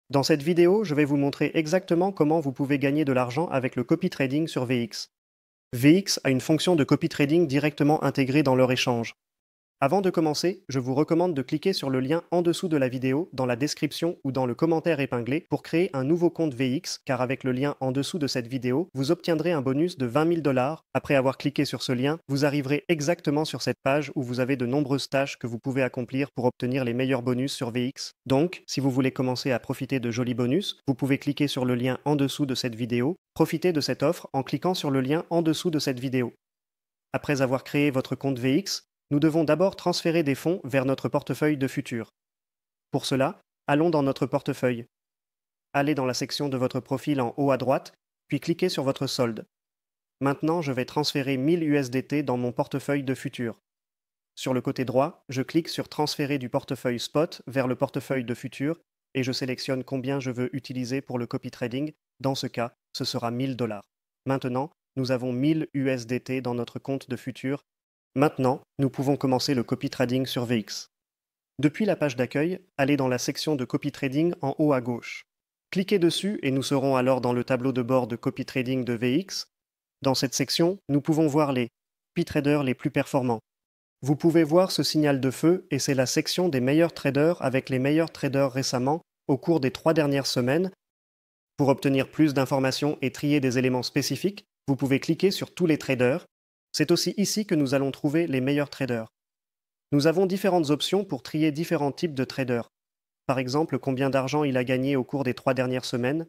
Dans cette vidéo, je vais vous montrer exactement comment vous pouvez gagner de l'argent avec le copy trading sur VX. VX a une fonction de copy trading directement intégrée dans leur échange. Avant de commencer, je vous recommande de cliquer sur le lien en dessous de la vidéo, dans la description ou dans le commentaire épinglé pour créer un nouveau compte VX, car avec le lien en dessous de cette vidéo, vous obtiendrez un bonus de 20 000 $. Après avoir cliqué sur ce lien, vous arriverez exactement sur cette page où vous avez de nombreuses tâches que vous pouvez accomplir pour obtenir les meilleurs bonus sur VX. Donc, si vous voulez commencer à profiter de jolis bonus, vous pouvez cliquer sur le lien en dessous de cette vidéo. Profitez de cette offre en cliquant sur le lien en dessous de cette vidéo. Après avoir créé votre compte VX, nous devons d'abord transférer des fonds vers notre portefeuille de futur. Pour cela, allons dans notre portefeuille. Allez dans la section de votre profil en haut à droite, puis cliquez sur votre solde. Maintenant, je vais transférer 1000 USDT dans mon portefeuille de futur. Sur le côté droit, je clique sur Transférer du portefeuille spot vers le portefeuille de futur et je sélectionne combien je veux utiliser pour le copy trading. Dans ce cas, ce sera 1000 $. Maintenant, nous avons 1000 USDT dans notre compte de futur. Maintenant, nous pouvons commencer le copy trading sur VX. Depuis la page d'accueil, allez dans la section de copy trading en haut à gauche. Cliquez dessus et nous serons alors dans le tableau de bord de copy trading de VX. Dans cette section, nous pouvons voir les copy traders les plus performants. Vous pouvez voir ce signal de feu et c'est la section des meilleurs traders avec les meilleurs traders récemment au cours des 3 dernières semaines. Pour obtenir plus d'informations et trier des éléments spécifiques, vous pouvez cliquer sur tous les traders. C'est aussi ici que nous allons trouver les meilleurs traders. Nous avons différentes options pour trier différents types de traders. Par exemple, combien d'argent il a gagné au cours des 3 dernières semaines,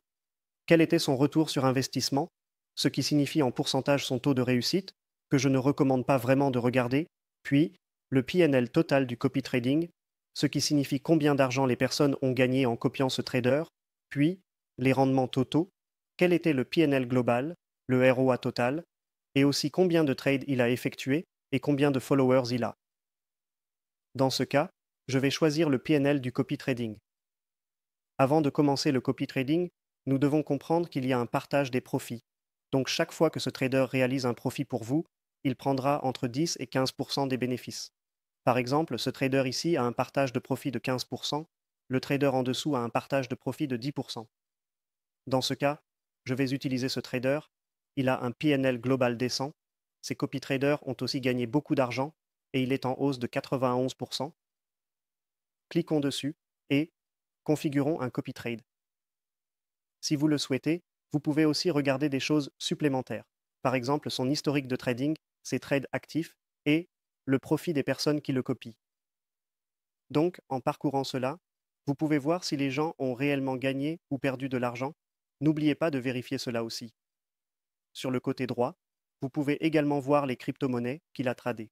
quel était son retour sur investissement, ce qui signifie en pourcentage son taux de réussite, que je ne recommande pas vraiment de regarder, puis le PNL total du copy trading, ce qui signifie combien d'argent les personnes ont gagné en copiant ce trader, puis les rendements totaux, quel était le PNL global, le ROA total, et aussi combien de trades il a effectué et combien de followers il a. Dans ce cas, je vais choisir le PNL du copy trading. Avant de commencer le copy trading, nous devons comprendre qu'il y a un partage des profits. Donc chaque fois que ce trader réalise un profit pour vous, il prendra entre 10 et 15% des bénéfices. Par exemple, ce trader ici a un partage de profit de 15%, le trader en dessous a un partage de profit de 10%. Dans ce cas, je vais utiliser ce trader. Il a un PNL global décent. Ces copy traders ont aussi gagné beaucoup d'argent et il est en hausse de 91%. Cliquons dessus et configurons un copy trade. Si vous le souhaitez, vous pouvez aussi regarder des choses supplémentaires. Par exemple, son historique de trading, ses trades actifs et le profit des personnes qui le copient. Donc, en parcourant cela, vous pouvez voir si les gens ont réellement gagné ou perdu de l'argent. N'oubliez pas de vérifier cela aussi. Sur le côté droit, vous pouvez également voir les crypto-monnaies qu'il a tradées.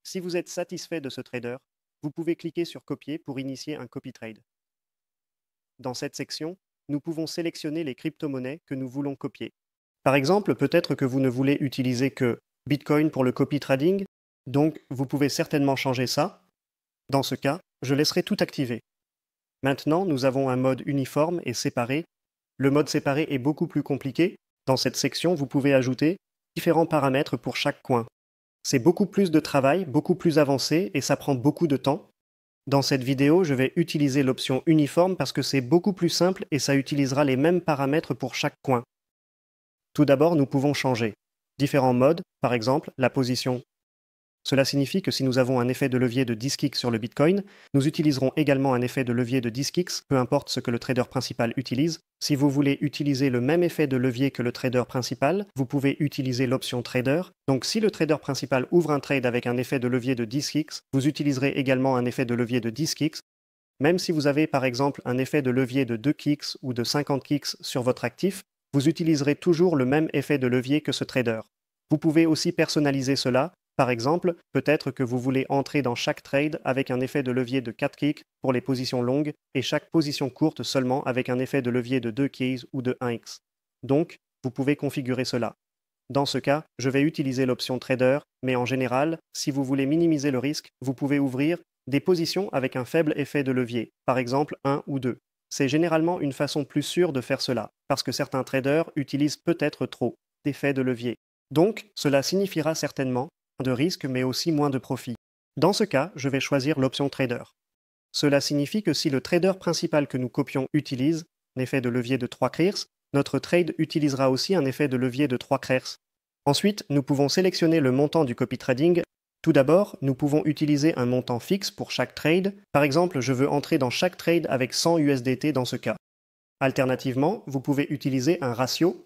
Si vous êtes satisfait de ce trader, vous pouvez cliquer sur Copier pour initier un copy trade. Dans cette section, nous pouvons sélectionner les crypto-monnaies que nous voulons copier. Par exemple, peut-être que vous ne voulez utiliser que Bitcoin pour le copy trading, donc vous pouvez certainement changer ça. Dans ce cas, je laisserai tout activé. Maintenant, nous avons un mode uniforme et séparé. Le mode séparé est beaucoup plus compliqué. Dans cette section, vous pouvez ajouter différents paramètres pour chaque coin. C'est beaucoup plus de travail, beaucoup plus avancé et ça prend beaucoup de temps. Dans cette vidéo, je vais utiliser l'option uniforme parce que c'est beaucoup plus simple et ça utilisera les mêmes paramètres pour chaque coin. Tout d'abord, nous pouvons changer différents modes, par exemple la position. Cela signifie que si nous avons un effet de levier de 10x sur le Bitcoin, nous utiliserons également un effet de levier de 10x, peu importe ce que le trader principal utilise. Si vous voulez utiliser le même effet de levier que le trader principal, vous pouvez utiliser l'option Trader. Donc si le trader principal ouvre un trade avec un effet de levier de 10x, vous utiliserez également un effet de levier de 10x. Même si vous avez par exemple un effet de levier de 2x ou de 50x sur votre actif, vous utiliserez toujours le même effet de levier que ce trader. Vous pouvez aussi personnaliser cela. Par exemple, peut-être que vous voulez entrer dans chaque trade avec un effet de levier de 4 kicks pour les positions longues et chaque position courte seulement avec un effet de levier de 2 keys ou de 1x. Donc, vous pouvez configurer cela. Dans ce cas, je vais utiliser l'option Trader, mais en général, si vous voulez minimiser le risque, vous pouvez ouvrir des positions avec un faible effet de levier, par exemple 1 ou 2. C'est généralement une façon plus sûre de faire cela, parce que certains traders utilisent peut-être trop d'effets de levier. Donc, cela signifiera certainement de risque mais aussi moins de profit. Dans ce cas, je vais choisir l'option Trader. Cela signifie que si le trader principal que nous copions utilise un effet de levier de 3 Kriers, notre trade utilisera aussi un effet de levier de 3 Kriers. Ensuite, nous pouvons sélectionner le montant du copy trading. Tout d'abord, nous pouvons utiliser un montant fixe pour chaque trade. Par exemple, je veux entrer dans chaque trade avec 100 USDT dans ce cas. Alternativement, vous pouvez utiliser un ratio.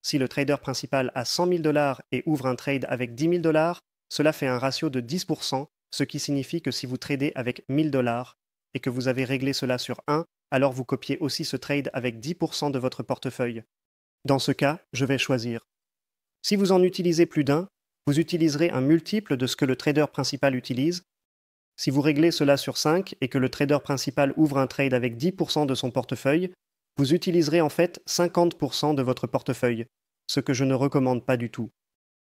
Si le trader principal a 100 000 $ et ouvre un trade avec 10 000 $, cela fait un ratio de 10%, ce qui signifie que si vous tradez avec 1000 $ et que vous avez réglé cela sur 1, alors vous copiez aussi ce trade avec 10% de votre portefeuille. Dans ce cas, je vais choisir. Si vous en utilisez plus d'un, vous utiliserez un multiple de ce que le trader principal utilise. Si vous réglez cela sur 5 et que le trader principal ouvre un trade avec 10% de son portefeuille, vous utiliserez en fait 50% de votre portefeuille, ce que je ne recommande pas du tout.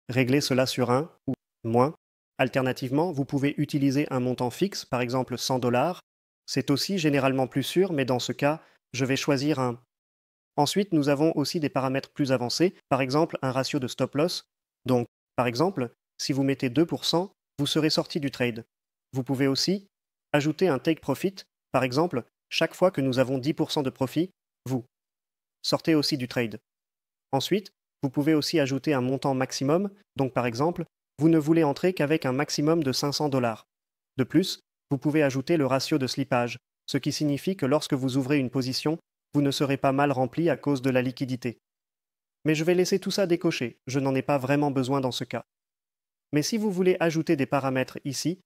Réglez cela sur 1 ou moins. Alternativement, vous pouvez utiliser un montant fixe, par exemple 100 $. C'est aussi généralement plus sûr, mais dans ce cas, je vais choisir un. Ensuite, nous avons aussi des paramètres plus avancés, par exemple un ratio de stop-loss. Donc, par exemple, si vous mettez 2%, vous serez sorti du trade. Vous pouvez aussi ajouter un take profit, par exemple, chaque fois que nous avons 10% de profit, vous sortez aussi du trade. Ensuite, vous pouvez aussi ajouter un montant maximum, donc par exemple, vous ne voulez entrer qu'avec un maximum de 500 $. De plus, vous pouvez ajouter le ratio de slippage, ce qui signifie que lorsque vous ouvrez une position, vous ne serez pas mal rempli à cause de la liquidité. Mais je vais laisser tout ça décoché, je n'en ai pas vraiment besoin dans ce cas. Mais si vous voulez ajouter des paramètres ici,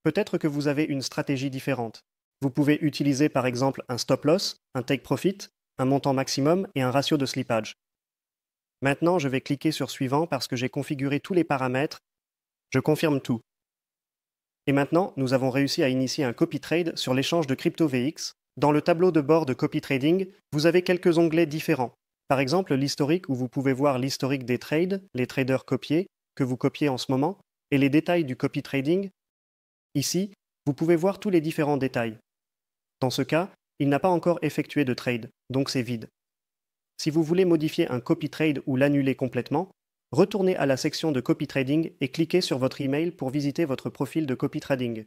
peut-être que vous avez une stratégie différente. Vous pouvez utiliser par exemple un stop-loss, un take profit, un montant maximum et un ratio de slippage. Maintenant, je vais cliquer sur Suivant parce que j'ai configuré tous les paramètres. Je confirme tout. Et maintenant, nous avons réussi à initier un copy trade sur l'échange de crypto VX. Dans le tableau de bord de copy trading, vous avez quelques onglets différents. Par exemple, l'historique où vous pouvez voir l'historique des trades, les traders copiés, que vous copiez en ce moment, et les détails du copy trading. Ici, vous pouvez voir tous les différents détails. Dans ce cas, il n'a pas encore effectué de trade, donc c'est vide. Si vous voulez modifier un copy trade ou l'annuler complètement, retournez à la section de copy trading et cliquez sur votre email pour visiter votre profil de copy trading.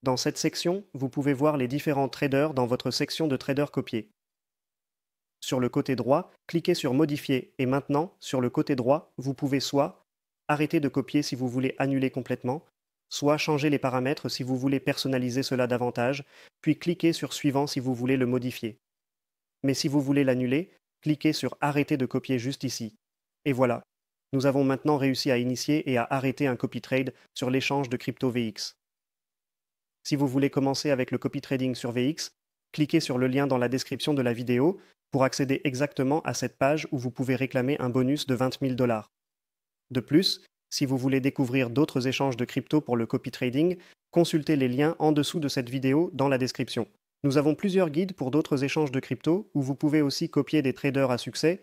Dans cette section, vous pouvez voir les différents traders dans votre section de traders copiés. Sur le côté droit, cliquez sur Modifier et maintenant, sur le côté droit, vous pouvez soit arrêter de copier si vous voulez annuler complètement, soit changer les paramètres si vous voulez personnaliser cela davantage, puis cliquez sur Suivant si vous voulez le modifier. Mais si vous voulez l'annuler, cliquez sur Arrêter de copier juste ici. Et voilà, nous avons maintenant réussi à initier et à arrêter un copy trade sur l'échange de crypto VX. Si vous voulez commencer avec le copy trading sur VX, cliquez sur le lien dans la description de la vidéo pour accéder exactement à cette page où vous pouvez réclamer un bonus de 20 000 $. De plus, si vous voulez découvrir d'autres échanges de crypto pour le copy trading, consultez les liens en dessous de cette vidéo dans la description. Nous avons plusieurs guides pour d'autres échanges de crypto où vous pouvez aussi copier des traders à succès